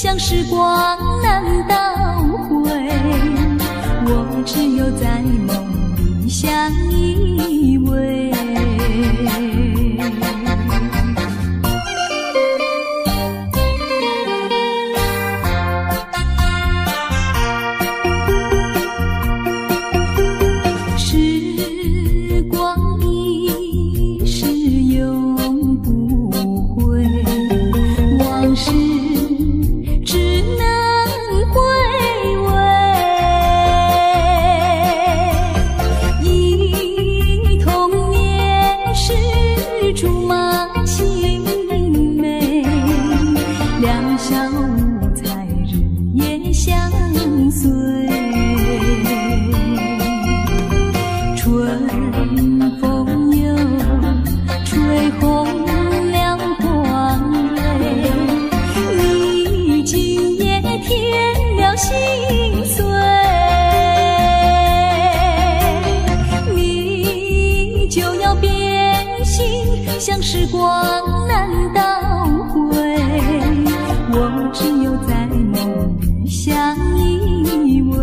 像时光难倒回，我只有在梦里相依偎。时光一逝永不回，往事只能回味，忆童年时竹马青梅，两小无猜日夜相随，春风又吹红了光蕊，你今夜添了心碎，你就要变心，像时光难倒回，我只有在梦里相依偎。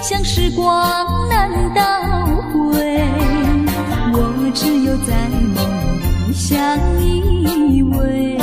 像时光难倒回，我只有在梦里相依偎。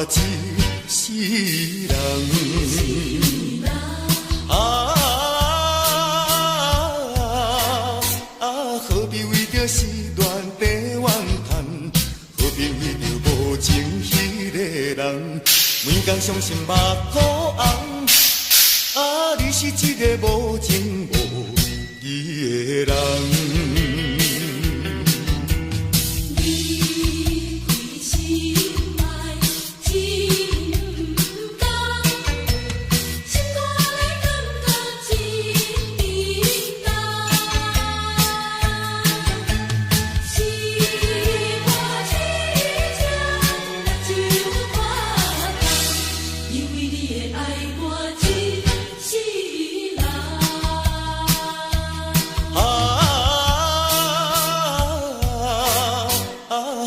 一世人。何必为着失恋地怨叹？何必为着无情迄个人？每天伤心目眶红。你是一个无情无义的人。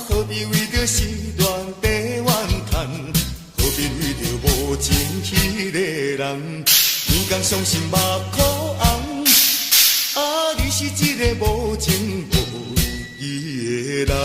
何必为着失恋地怨叹？何必为着无情迄个人？每天伤心目眶红。你是一个无情无义的人。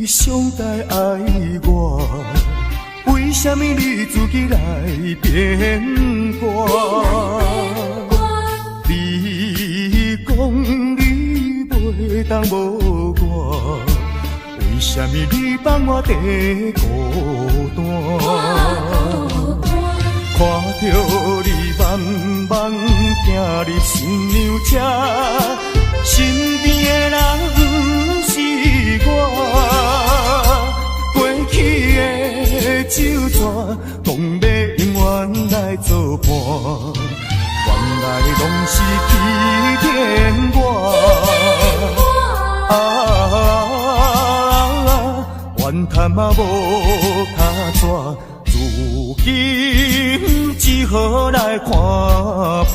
上代爱我，为什么你自己来变卦？你讲你袂当无我，为什么你放我在孤单？看着你慢慢行入新娘车，身边的人不是我。过去的酒泉，讲要永远来作伴，原来拢是欺骗我。怨叹嘛无卡纸，如今只好来看破。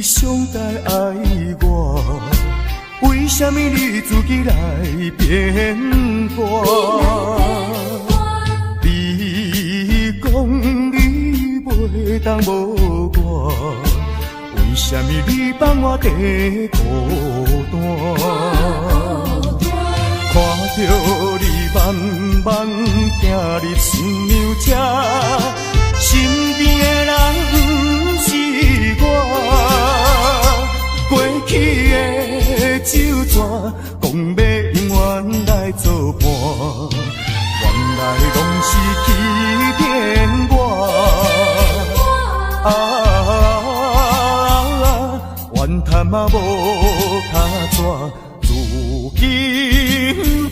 上代爱我，为什么你自己来变卦？你讲你袂当无我，为什么你放我在孤单？看着你慢慢行入新娘车，身边的人不是我。过去的酒泉，讲要永远来作伴，原来拢是欺骗我。怨叹嘛无卡纸，如今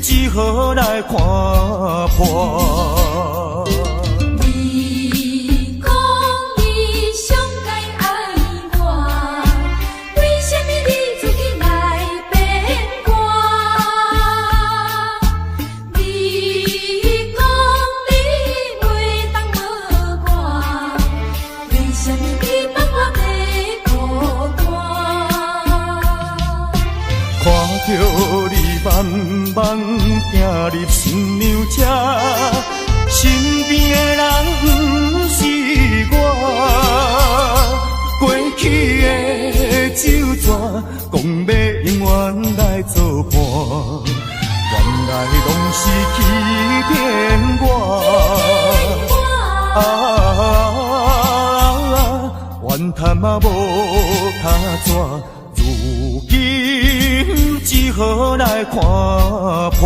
只好来看破。看着你慢慢行入新娘车，身边的人不是我。过去的酒泉，讲要永远来作伴，原来拢是欺骗我。怨叹嘛无卡纸，如今只好来看破。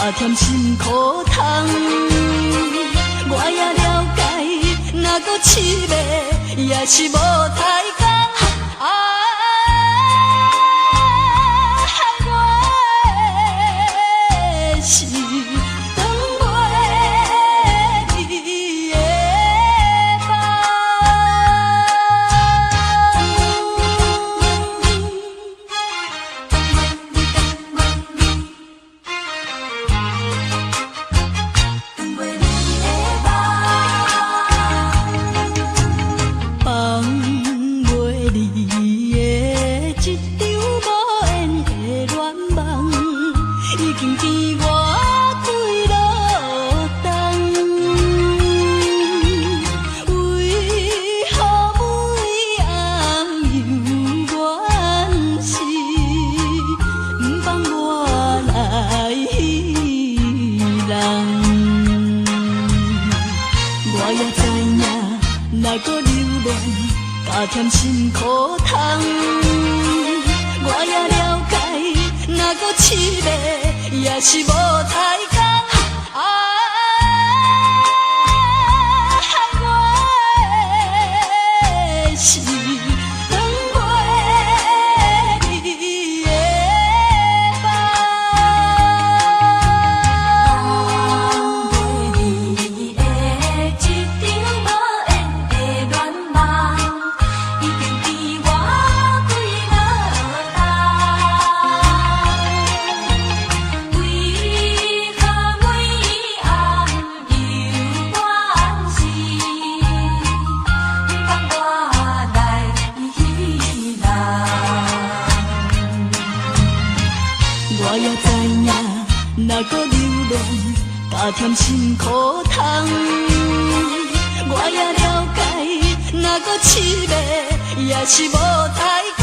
加添心苦痛。我也了解，若搁凄迷，也是无太工。害我的是长袂离的加添心苦痛，我也了解，若搁凄迷，也是无太工。害我的是长袂离的梦，长袂离的一场无缘的恋梦。若搁留恋，加添心苦痛。我也了解，若搁凄迷，也是无太工。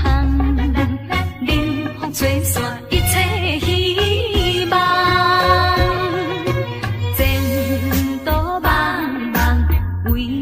害我的是长袂离的为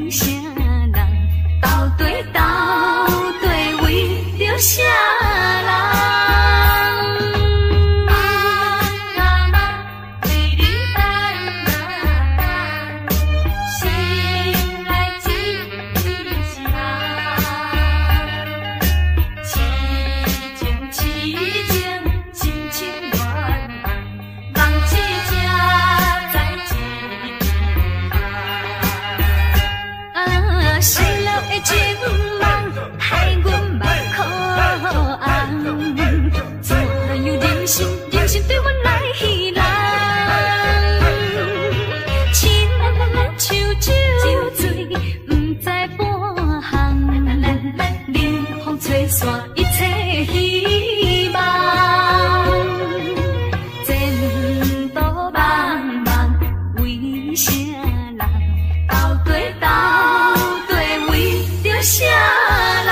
啥人？斗对斗对为着啥人？情梦害阮目眶红，怎样人生对阮来戏人？亲像酒醉，不知半项，冷风吹散一切希望，前途茫茫为啥人？斗对斗。啥人？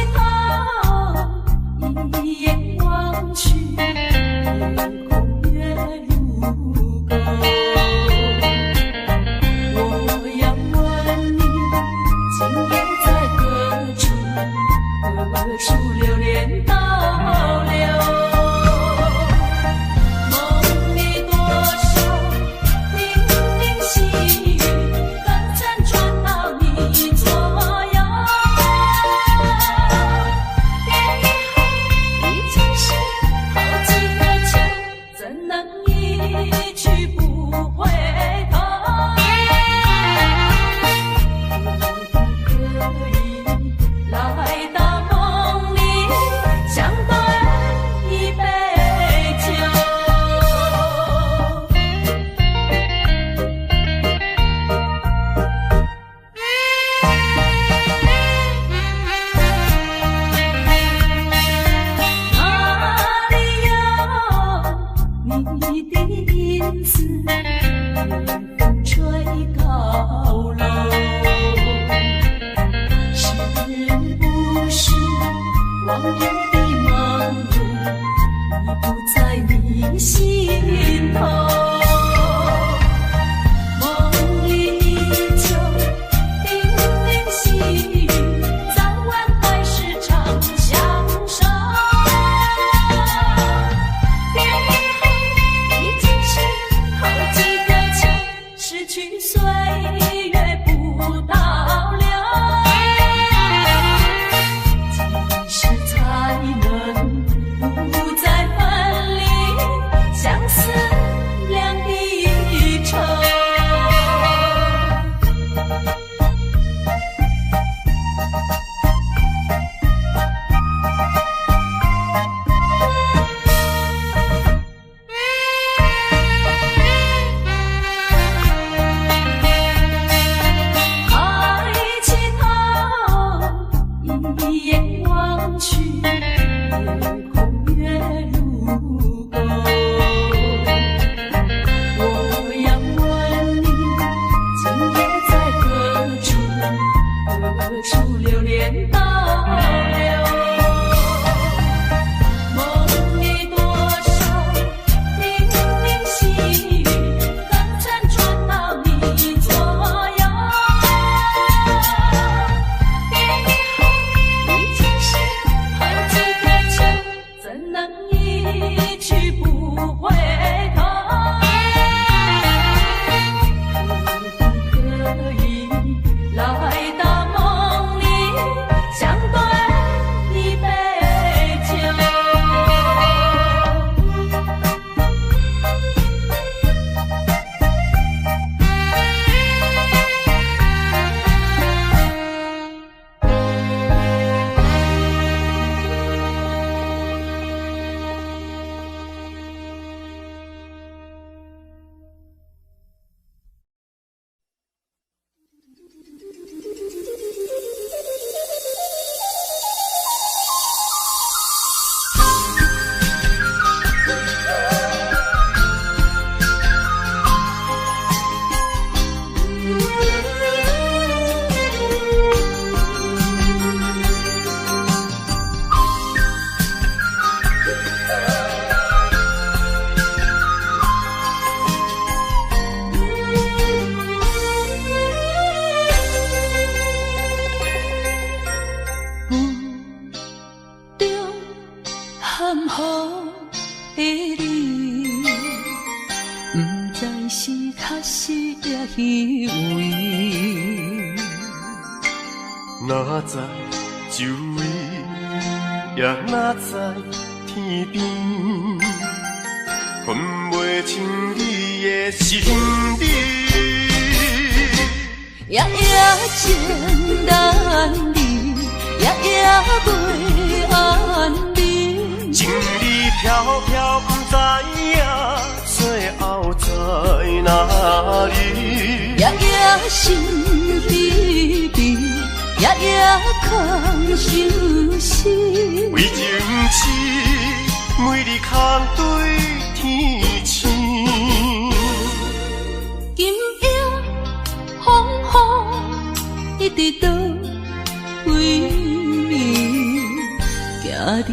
心中的愿望，心中的愿望。数流连到了。能一去不回头。可不可以来到梦里相对一杯酒？哪知酒味，也哪知天边，分袂清你的心理。夜夜情难离，夜夜袂安宁。情理飘飘，不知影最后在哪里。夜夜心悲悲。夜夜空相思，为情痴，每日空对天星。今夜风雨一直到为暝，惊你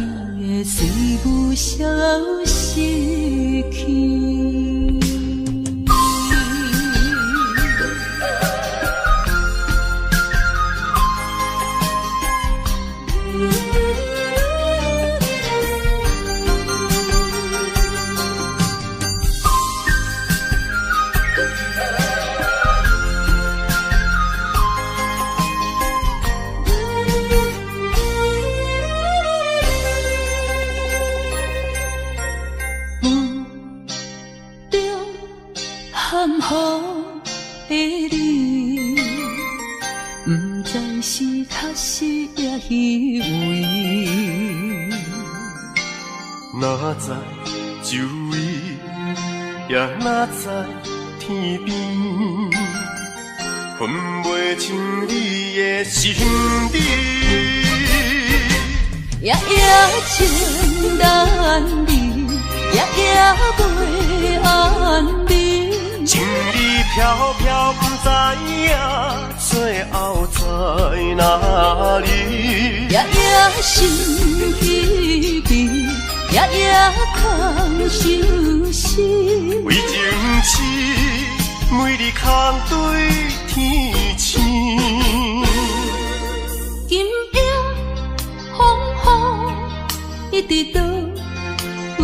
的随无消息去。含糊的你，不知是确实也虚伪。哪知酒味，也哪知天边，分袂清你的心理。夜夜情难离，夜夜袂安宁。情理飘飘，不知影最后在哪里。夜夜心悲悲，夜夜空相思。为情痴，每日空对天星。今夜风雨一直到为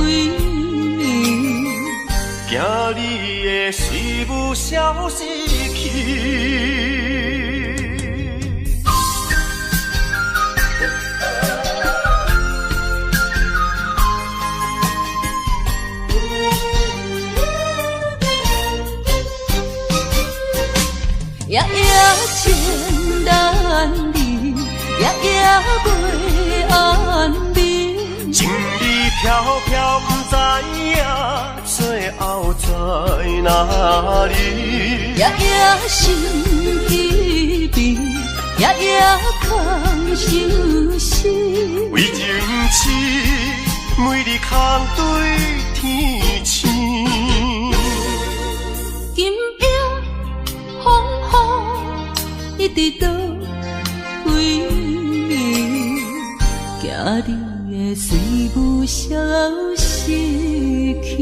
暝，惊你的随无消息去。夜夜情难离，夜夜袂安宁。情理飘飘，不知影最后在哪里。夜夜心悲悲，夜夜空相思。为情痴，每日空对天星。今夜风雨一直到为暝，惊你的随无消息去。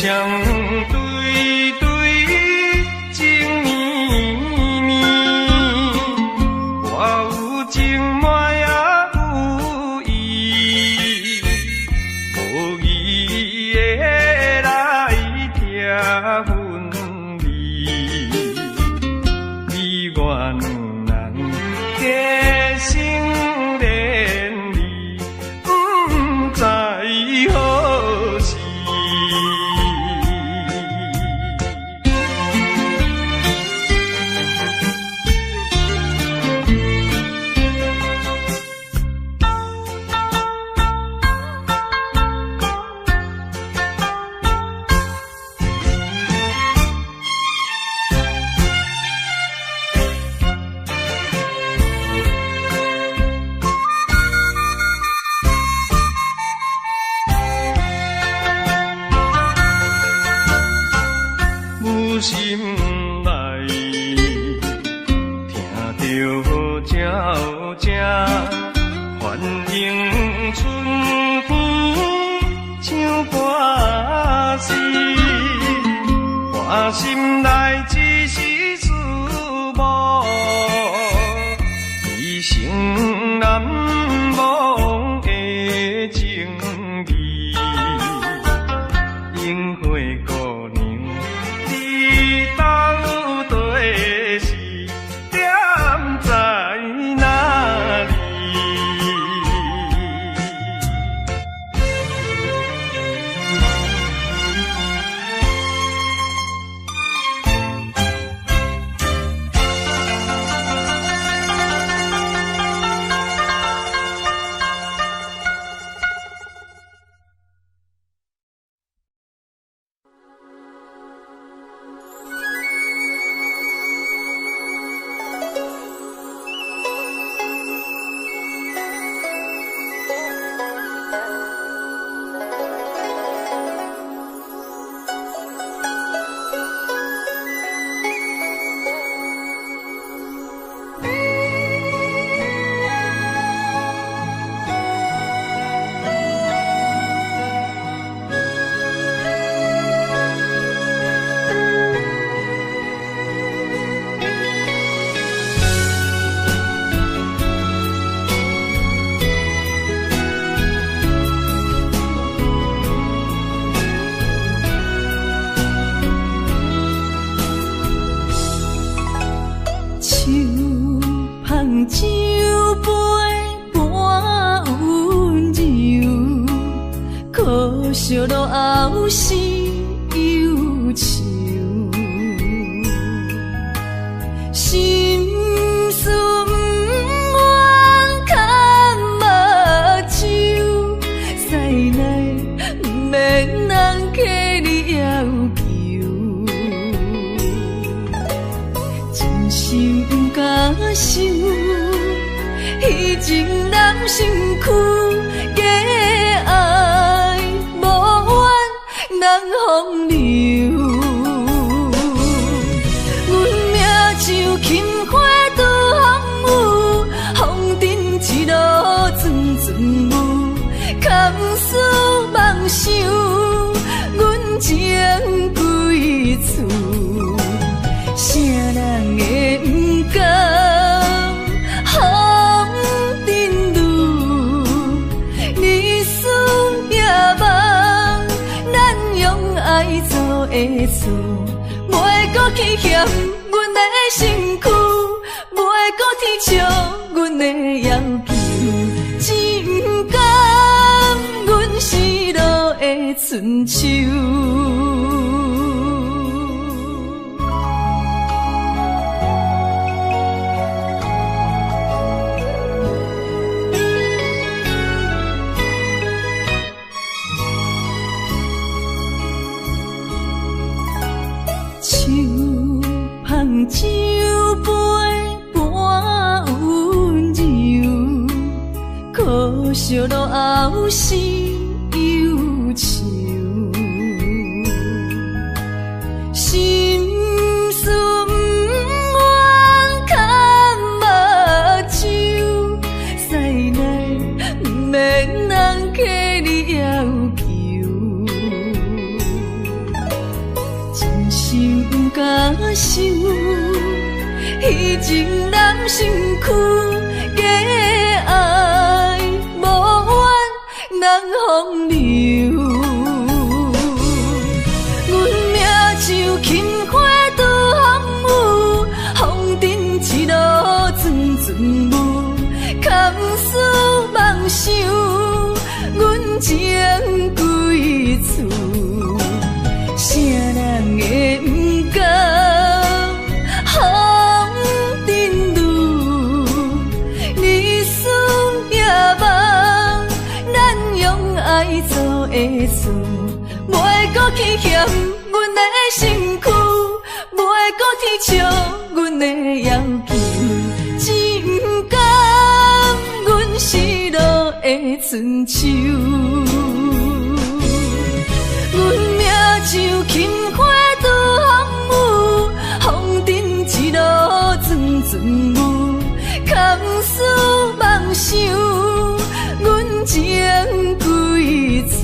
相对对，情绵绵，我有情爱也有意，无意的来听分离，你我两人加心连理，不知何时。心内听着鸟声，反映春天像歌词，我心内只是思慕，一生难忘的情义，樱花姑娘。到底是点在哪里？酒杯半温柔，可惜落后是忧愁。心事不愿牵目睭，再来不免人客你要求，真心不敢想。彼情人身躯，假爱无缘人风流。阮命像轻花拄风雨，风尘一路阵阵雾，空思梦想，阮情归厝，啥人会不甘？会错，袂搁去嫌阮的身躯，袂搁天笑阮的要求，只不甘阮失落的春秋。酒杯半温柔，可惜落后是忧愁。心事不愿牵目睭，再来不免人客你要求。情人身躯，假爱无怨人风流。阮命像轻花拄风雨，风尘一路转转舞，空思梦想，阮情归厝。啥人会不甘风尘路？日思夜梦，咱用爱做的事，袂搁去嫌阮的身躯，袂搁去笑阮的要求，只不甘阮失落的春秋。阮命像轻花拄风雨，风尘一路转转舞，空思梦想，阮情归厝。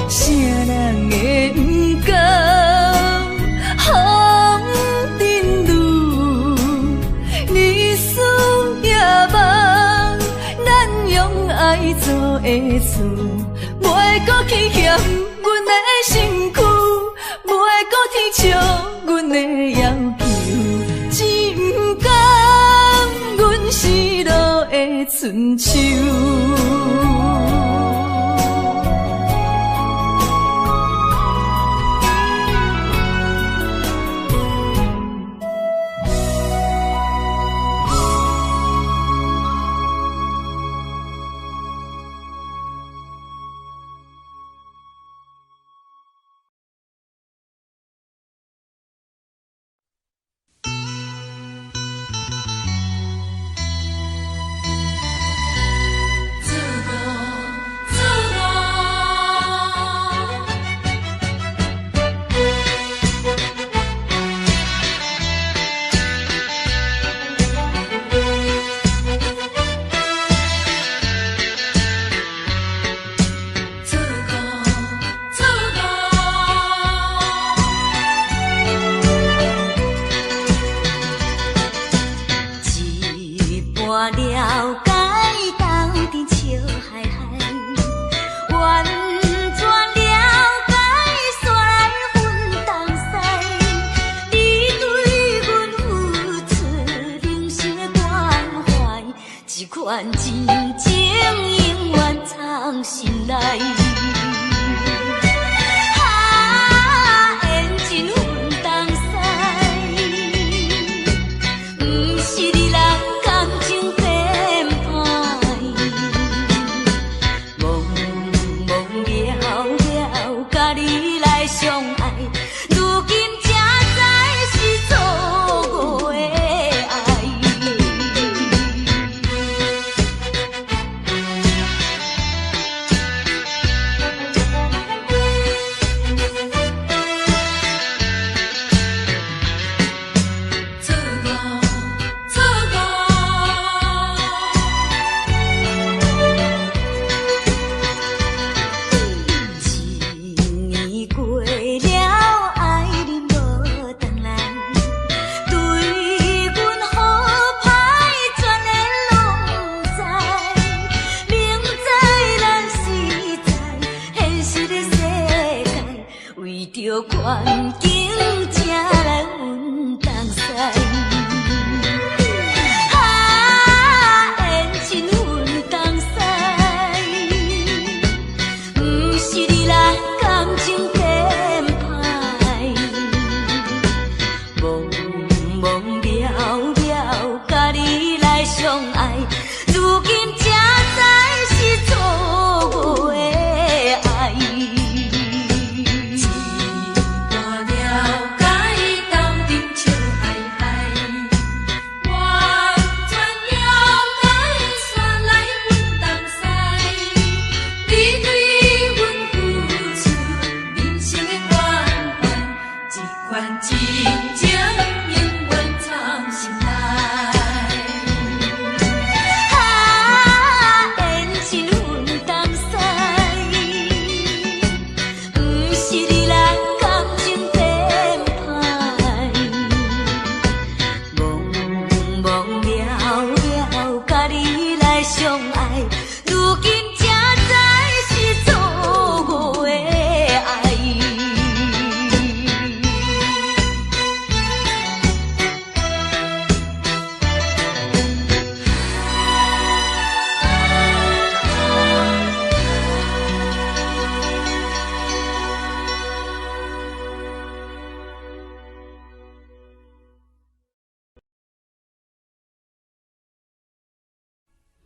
啥人会不甘风尘路？日思夜梦，咱用爱做的事，袂搁去嫌阮的身躯，袂搁去笑阮的要求，只不甘阮失落的春秋。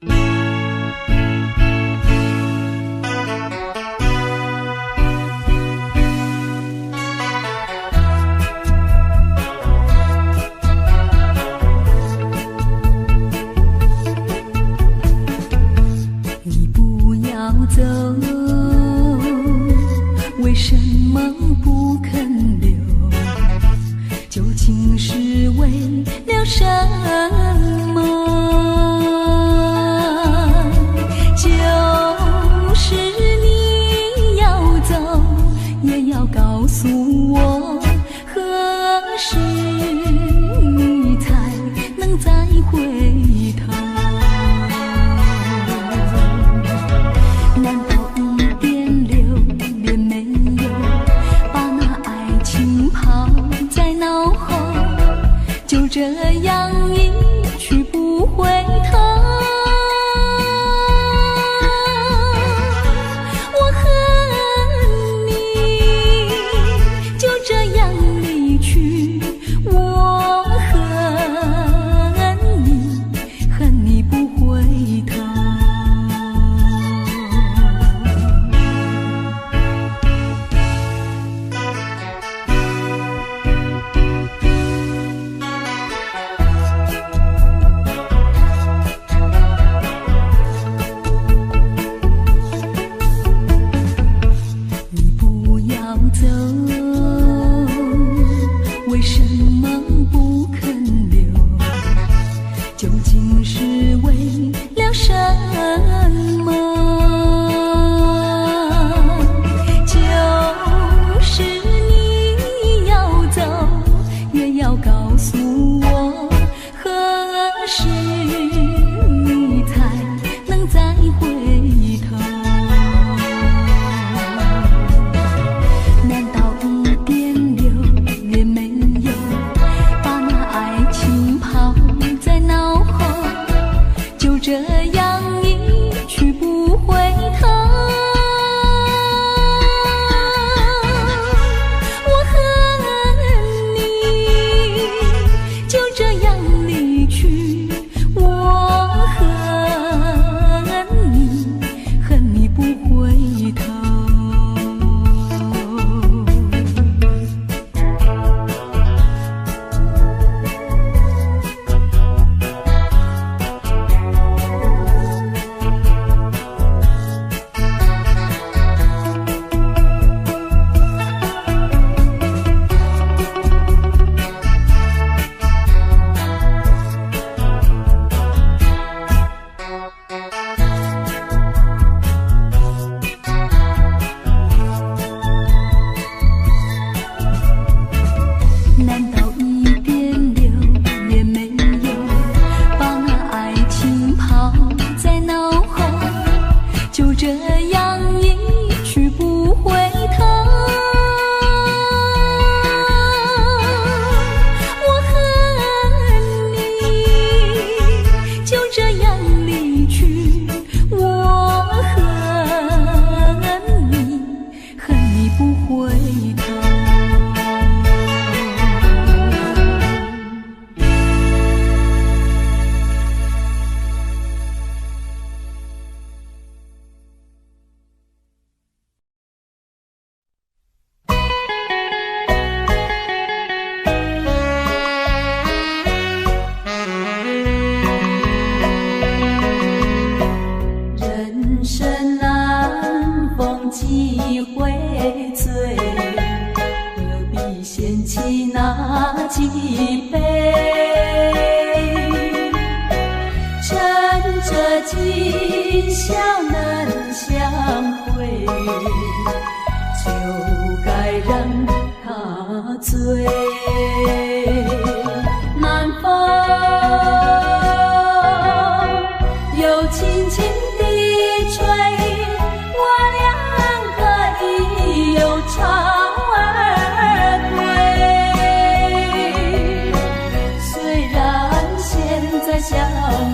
你不要走，为什么不肯留？究竟是为了什么？就是你要走，也要告诉我，何时你才能再回头？难道一点留恋没有，把那爱情抛在脑后，就这样一去不回头？我恨你，就这样离去，我恨你，恨你不回头。你不要走，为什么不肯留？究竟是为了什么？就是你要走，也要告诉我，何时你才能再回头？难道一点留恋没有，把那爱情抛在脑后，就这样一去不回头？我恨你，就这样离去，我恨你，恨你不回头。难道一点留恋没有，把那爱情抛在脑后，就这样一去不回头？我恨你，就这样离去，我恨你，恨你不回头。人生难逢几回醉，何必嫌弃那几杯？趁着今宵难相会，就该让他醉。南风又轻轻地吹，我俩可以有朝而归。虽然现在相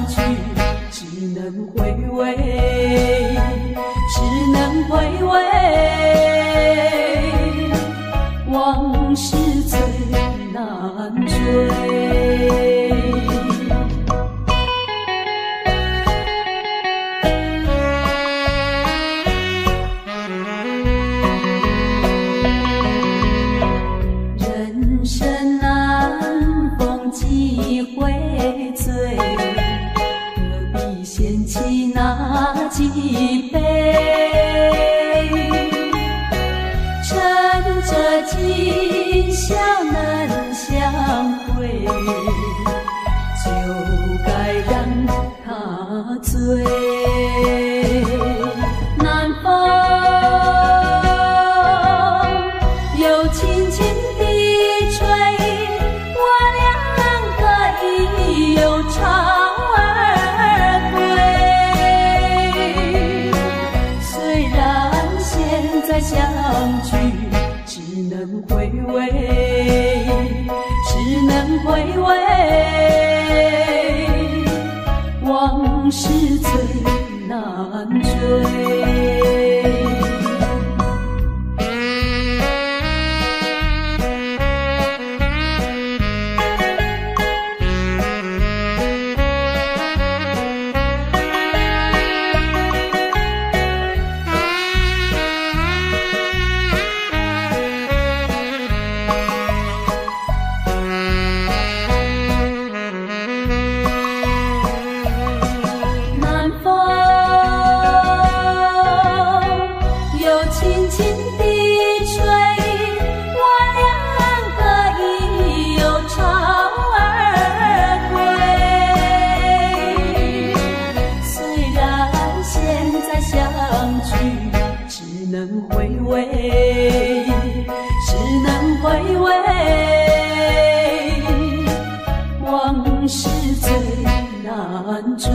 聚只能回味，只能回味，往事最难追。该人较多。南风又轻轻地吹，我俩可以又朝而归。虽然现在相聚只能回味，只能回味，往事最难追。往事最难追。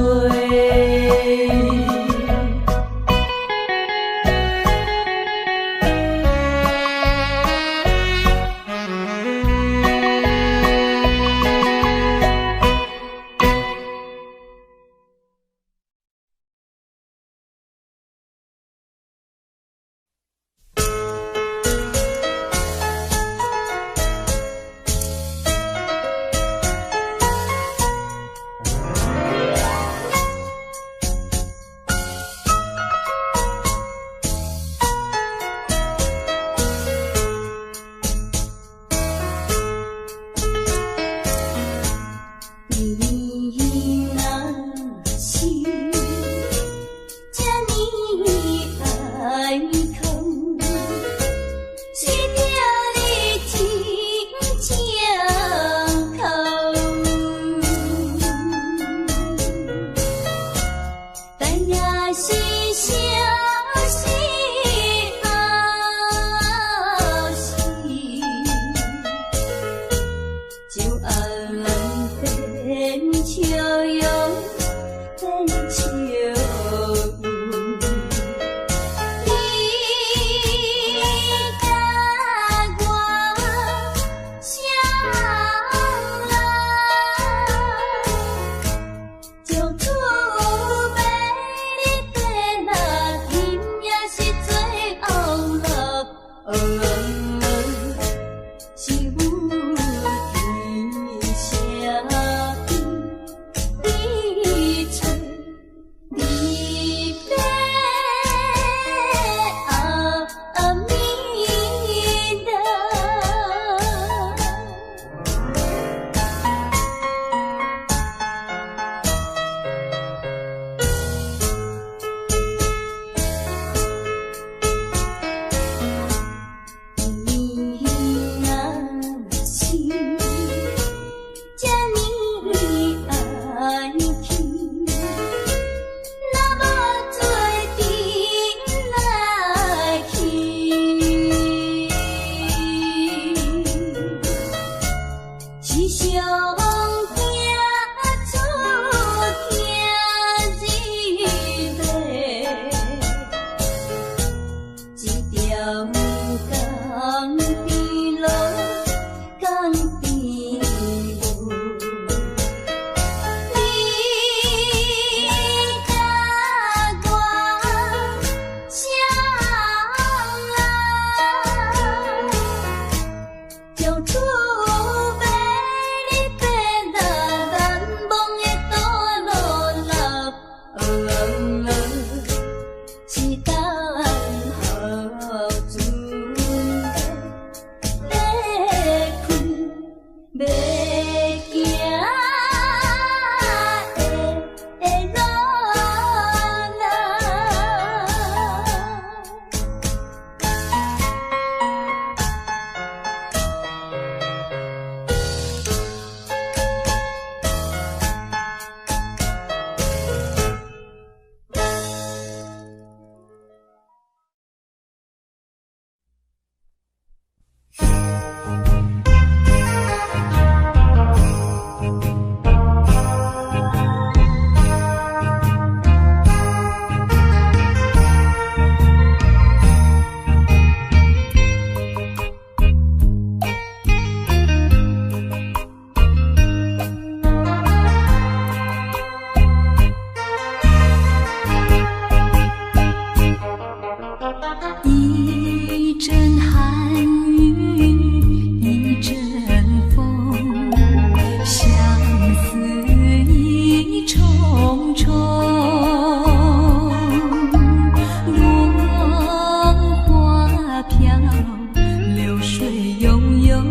重重，落花飘，流水悠悠，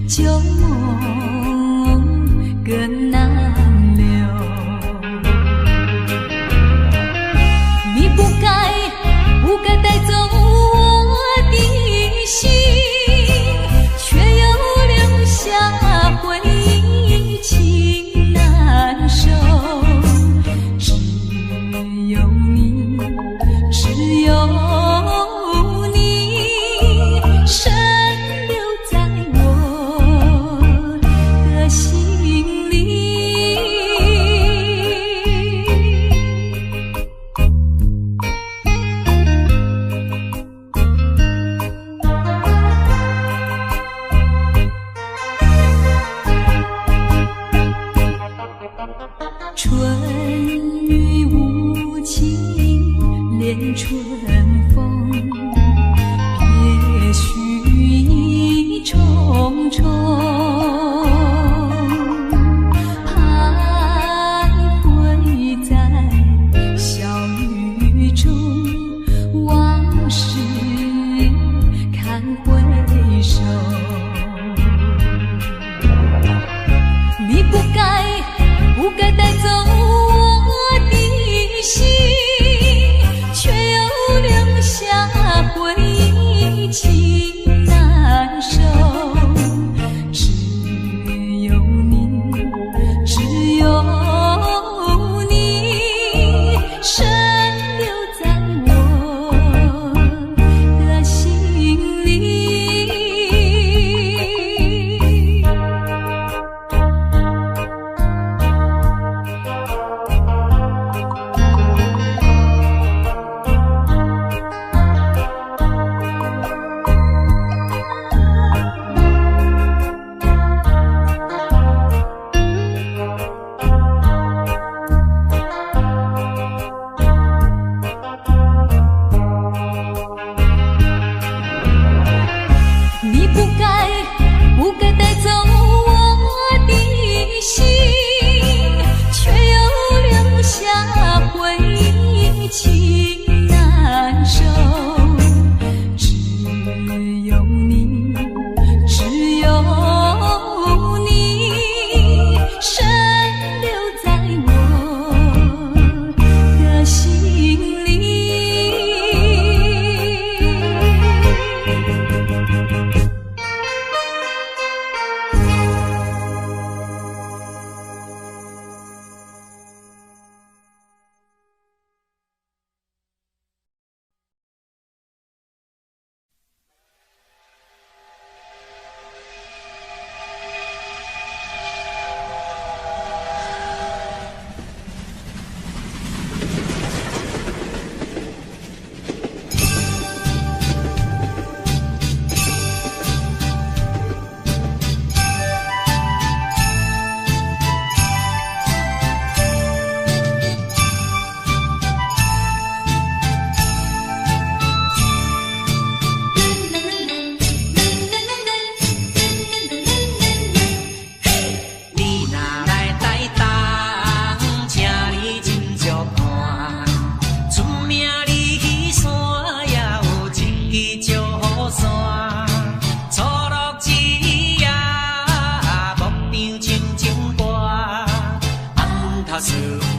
旧梦更难留。你不该带走我的心，却又留下回忆情难收。只有你，只有你，深留在我的心里。春雨无情恋春风，别绪意重重，徘徊在小雨中，往事看回首。你不该带走我的心，却又留下回忆情难收。只有你，只有你，深留在我的心里。你不该带走我的心，却又留下回忆情难收。只有你，只有你，深留在我的心里。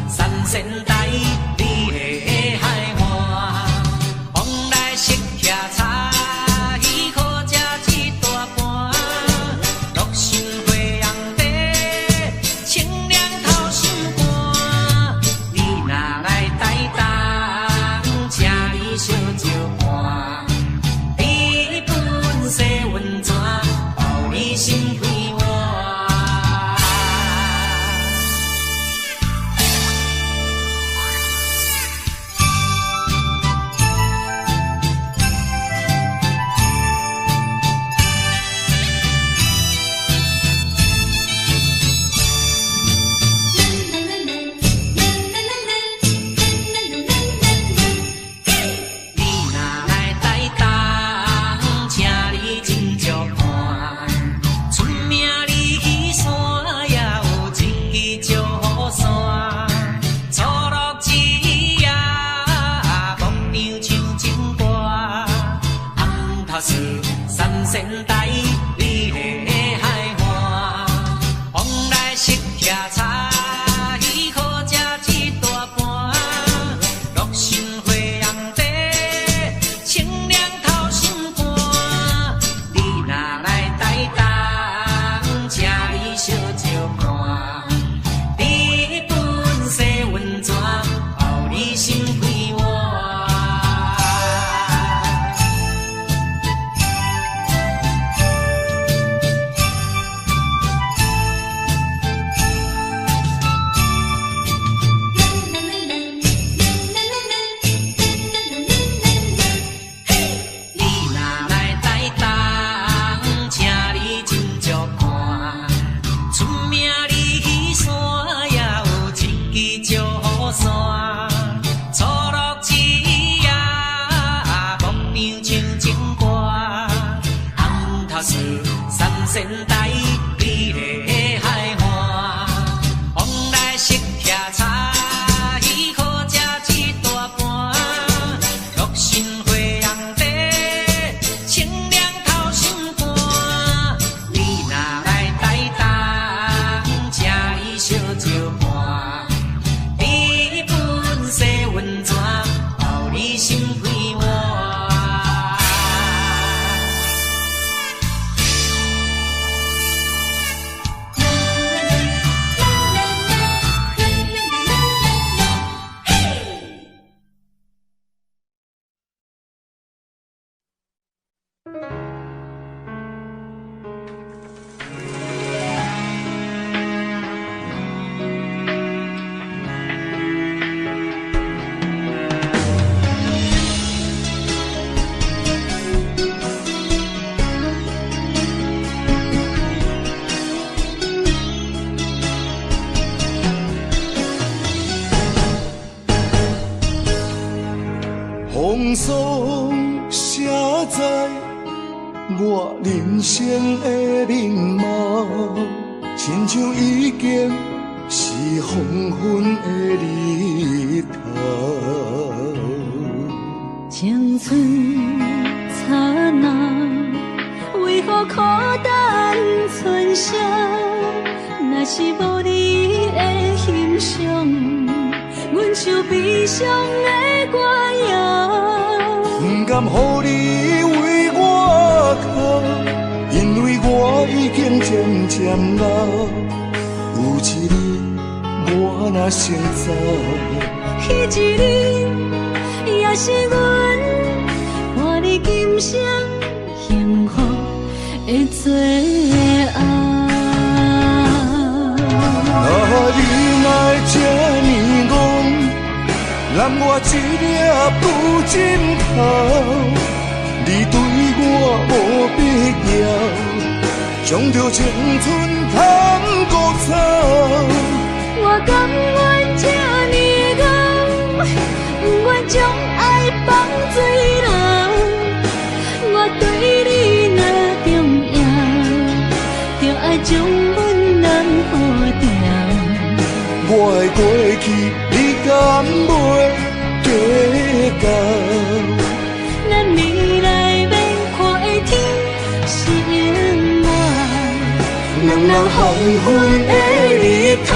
三仙台，你的海岸，往来色徛茶，伊好食一大盘。乐生花红茶，清凉透心肝。你若来台东，请你烧酒盘，一本洗温泉，包你心开换。仙台美丽的海岸，往来色徛茶鱼可食一大盘，六神花红茶，清凉透心肝。你若来台东，请伊烧酒盘，日本洗温泉，包你心开换。风霜写在我人生的面貌，亲像已经是黄昏的日头。青春刹那，为何孤单存剩？若是无你的欣赏，阮像悲伤的歌谣。不甘予你为我哭，因为我已经渐渐老。有一日我若先走，彼一日也是阮伴你今生幸福的最后。你若这呢戆，揽我一粒不枕头，你对我无必要，将着青春通孤草。我甘愿这呢戆，不愿将爱放水流。我对你若重要，就爱将阮人护掉。我的过去，你敢袂计较？咱未来免看的天是永远，两人黄昏的日头。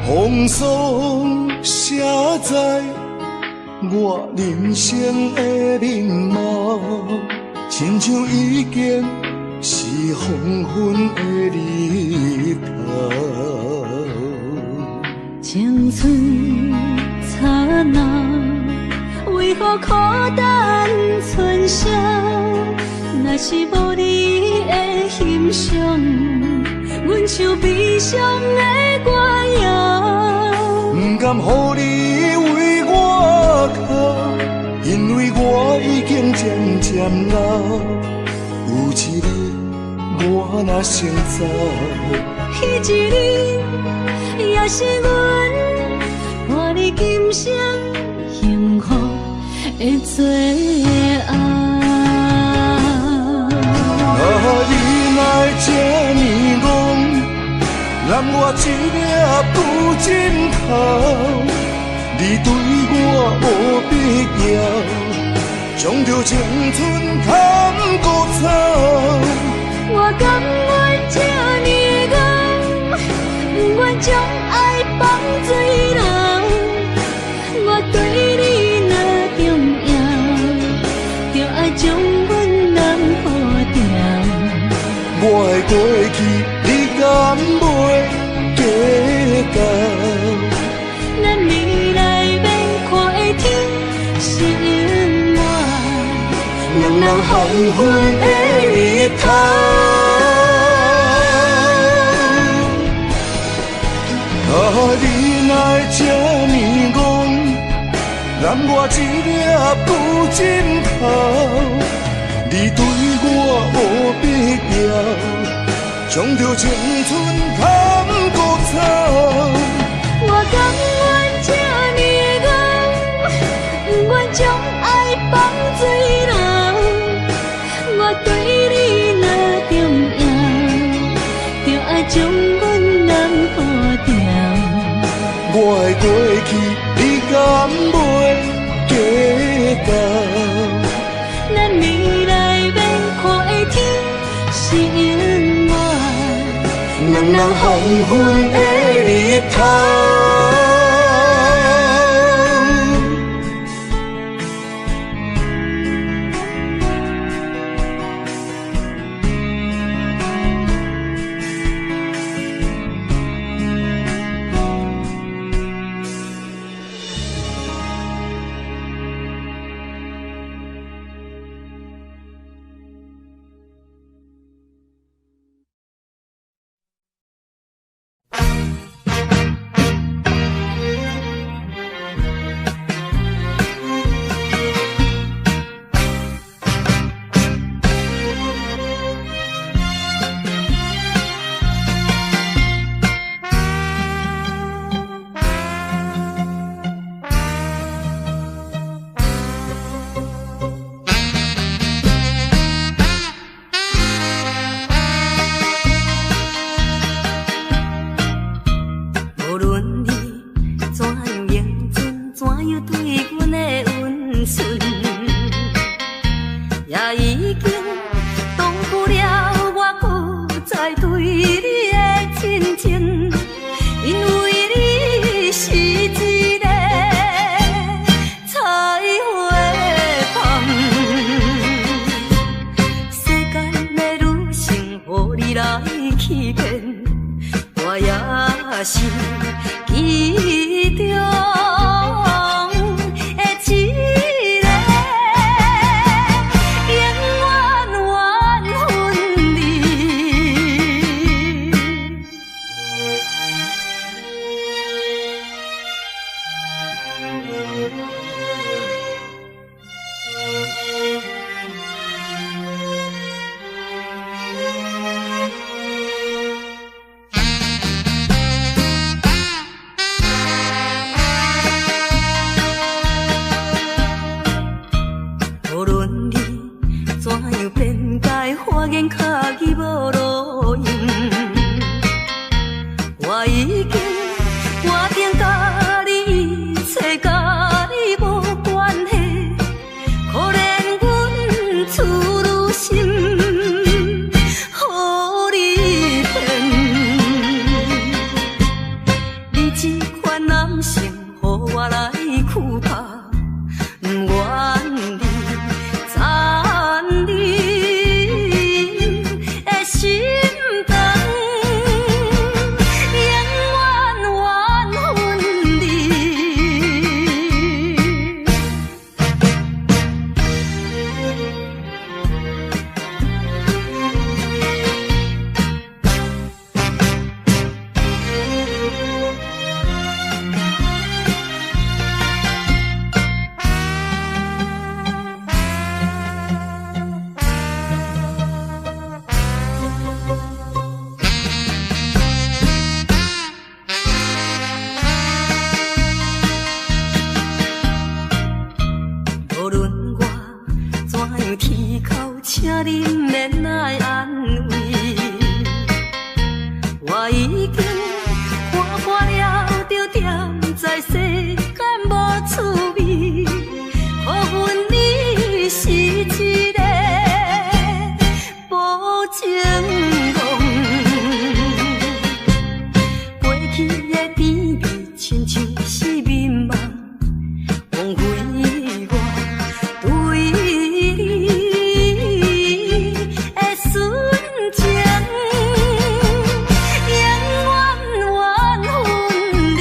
风霜写在我人生的面貌，亲像已经是黄昏的日头。青春刹那，为何孤单存剩？若是无你的欣赏，阮像悲伤的歌谣。不甘予你为我哭，因为我已经渐渐老。有一日我若先走，彼一日也是阮伴你今生幸福的最后。你若这呢戆，揽我一粒不枕头，你对我无必要，将着青春通孤草。我甘愿这呢戆，不愿将爱放水流。我对你若重要，就爱将阮人护掉。我的过去，你敢袂计较？咱未来免看的天是永远，两人黄昏的日头。你若这呢戆，揽我一粒不枕头，你对我无必要，将着青春砍孤草。我甘愿这呢戆，不愿将爱放水流。我对你若重要，就爱将阮人保掉。我的过去，你敢袂记到？咱未来免看的天是永远，人人黄昏的日头。是其中的一个，永远缘分离。无论你怎样辩解，花言巧语无路用，我已经决定甲你一切，甲你无关系。可怜阮处女心，予你骗。你这款男性，予我来躯拍，不愿你残忍的心肠，永远缘分离。无论我怎样啼哭，请你免来安慰。我已经看破了，就踮在世间无趣味。可阮你是一个无情梦，过去的甜蜜亲像是眠梦。枉费我对你的纯情，永远缘分离。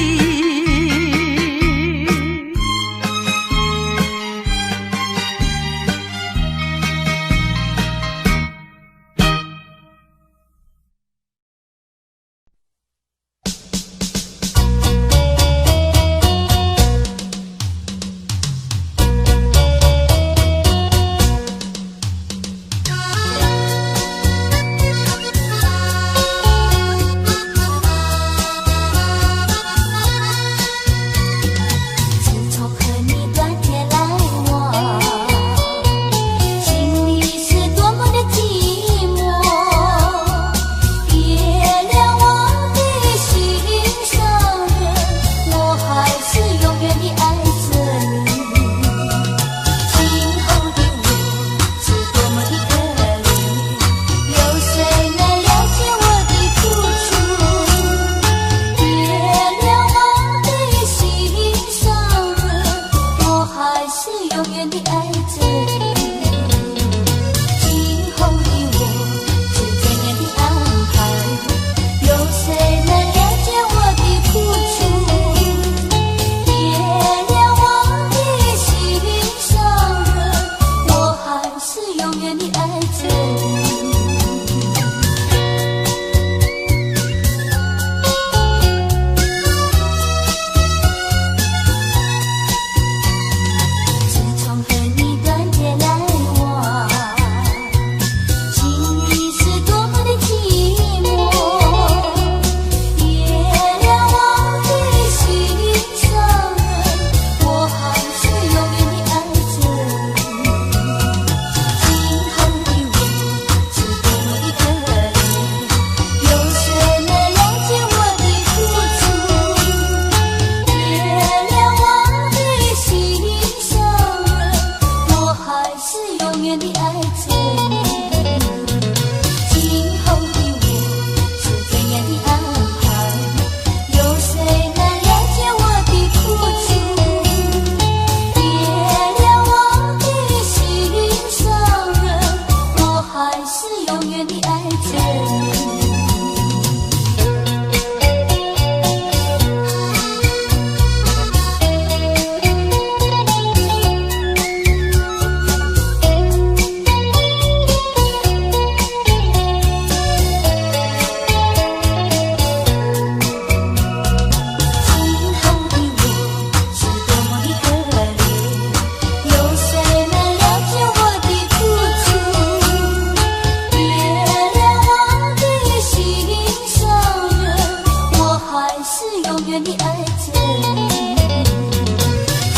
见。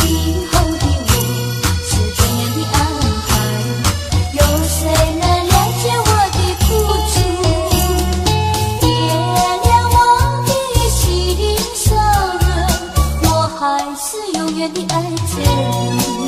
以后的我是怎样的安排？有谁能了解我的苦楚？原谅我的心伤人，我还是永远的爱着你。